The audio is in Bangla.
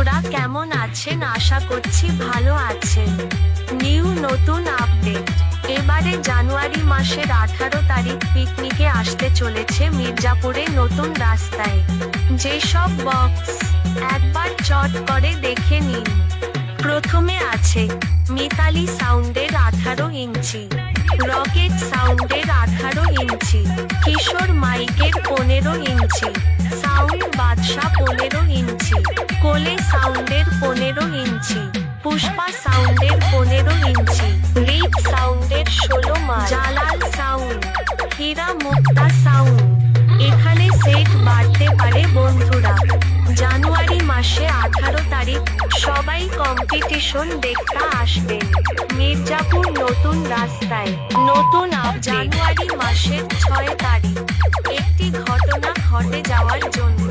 বন্ধুরা কেমন আছেন? আশা করছি ভালো আছেন। নতুন আপডেট। এবারে জানুয়ারি মাসের 18 তারিখ পিকনিকে আসতে চলেছে মির্জাপুরে নতুন রাস্তায়। যেসব বক্স একবার চট করে দেখে নিন। প্রথমে আছে মিতালি সাউন্ডের 18 ইঞ্চি, রকেট সাউন্ডের 18 ইঞ্চি, কিশোর মাইকের 15 ইঞ্চি, সাউন্ড বাদশা 15 ইঞ্চি, কোলে সাউন্ডের 15 ইঞ্চি, পুষ্পা সাউন্ডের 15 ইঞ্চি, রিক সাউন্ডের 16 মাইক, জালাল সাউন্ড, হীরা মুক্তা সাউন্ড। এখানে সেট বাড়তে পারে বন্ধুরা। জানুয়ারি মাসে 18 তারিখ সবাই কম্পিটিশন দেখতে আসবেন মির্জাপুর নতুন রাস্তায়। নতুন জানুয়ারি মাসের 6 তারিখ একটি ঘটনা ঘটে যাওয়ার জন্য